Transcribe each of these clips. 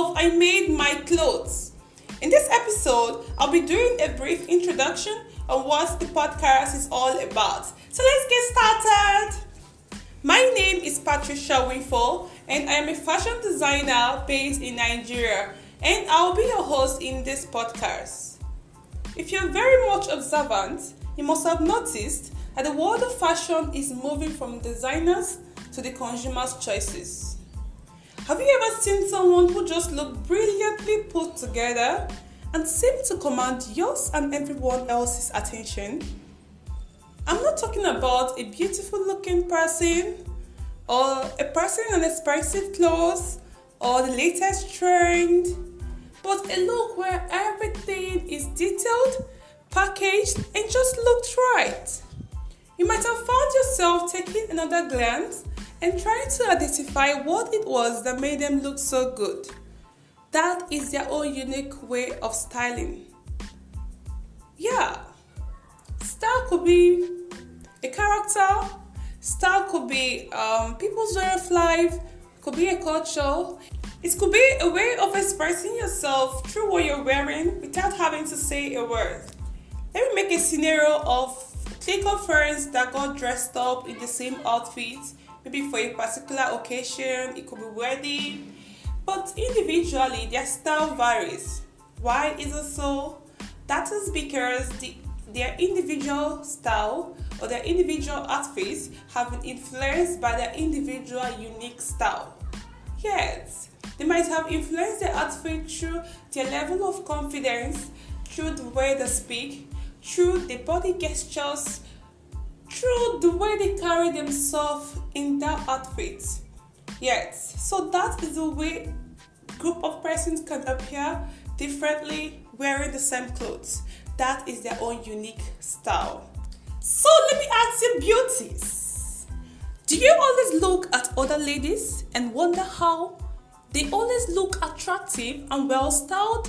of I Made My Clothes. In this episode, I'll be doing a brief introduction on what the podcast is all about. So let's get started. My name is Patricia Nwifor, and I am a fashion designer based in Nigeria, and I'll be your host in this podcast. If you're very much observant, you must have noticed that the world of fashion is moving from designers to the consumer's choices. Have you ever seen someone who just looked brilliantly put together and seemed to command yours and everyone else's attention? I'm not talking about a beautiful looking person or a person in expensive clothes or the latest trend, but a look where everything is detailed, packaged, and just looked right. You might have found yourself taking another glance and trying to identify what it was that made them look so good. That is their own unique way of styling. Yeah, style could be a character, style could be people's way of life, could be a culture. It could be a way of expressing yourself through what you're wearing without having to say a word. Let me make a scenario of clique of friends that got dressed up in the same outfit, maybe for a particular occasion, it could be wedding, but individually their style varies. Why is it so? That is because their individual style or their individual outfits have been influenced by their individual unique style. Yes, they might have influenced their outfit through their level of confidence, through the way they speak, through the body gestures, through the way they carry themselves in that outfit. Yes, so that is the way group of persons can appear differently wearing the same clothes. That is their own unique style. So let me ask you beauties. Do you always look at other ladies and wonder how they always look attractive and well styled?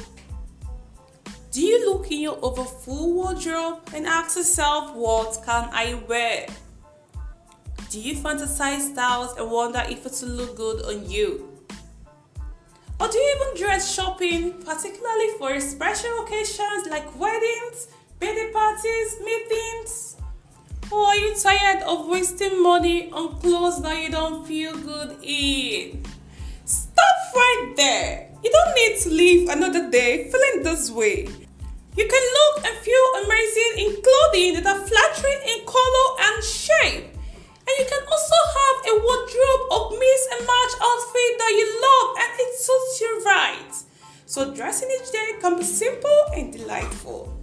Do you look in your overfull wardrobe and ask yourself, what can I wear? Do you fantasize styles and wonder if it will look good on you? Or do you even dress shopping, particularly for special occasions like weddings, birthday parties, meetings? Or are you tired of wasting money on clothes that you don't feel good in? Stop right there. You don't need to live another day feeling this way. You can look and feel amazing in clothing that are flattering in color and shape. And you can also have a wardrobe of mix and match outfit that you love and it suits you right. So dressing each day can be simple and delightful.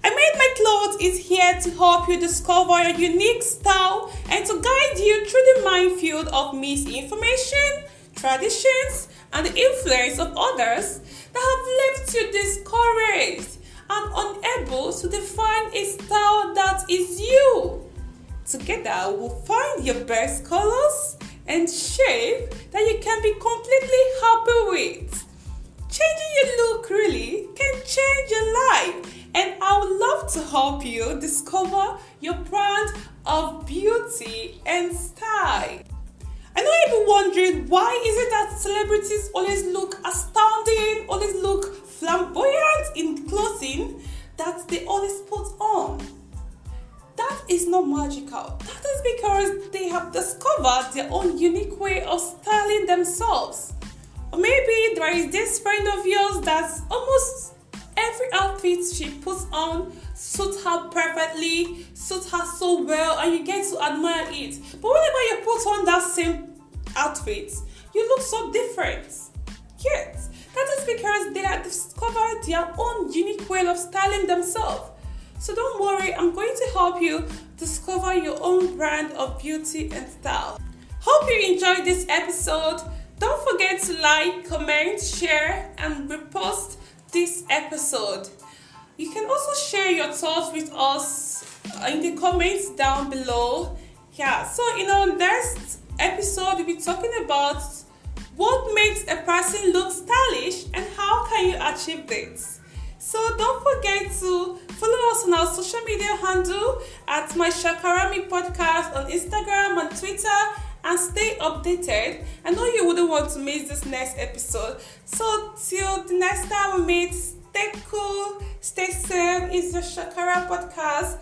I Made My Clothes is here to help you discover your unique style and to guide you through the minefield of misinformation, traditions, and the influence of others that have left you discouraged and unable to define a style that is you. Together, we'll find your best colors and shape that you can be completely happy with. Changing your look really can change your life, and I would love to help you discover your brand of beauty and style. I know you'll be wondering, why is it that celebrities always look astounding, always look flamboyant in clothing that they always put on? That is not magical. That is because they have discovered their own unique way of styling themselves. Or maybe there is this friend of yours that almost every outfit she puts on suits her perfectly, suits her so well, and you get to admire it. But whenever you put on that same outfit, you look so different. Yes, that is because they have discovered their own unique way of styling themselves. So don't worry, I'm going to help you discover your own brand of beauty and style. Hope you enjoyed this episode. Don't forget to like, comment, share, and repost this episode. You can also share your thoughts with us in the comments down below. Yeah, so in our next episode, we'll be talking about what makes a person look stylish and how can you achieve this. So don't forget to follow us on our social media handle at My Shakarami Podcast on Instagram and Twitter, and stay updated. I know you wouldn't want to miss this next episode. So next time we meet, stay cool, stay safe. It's the Shakara podcast.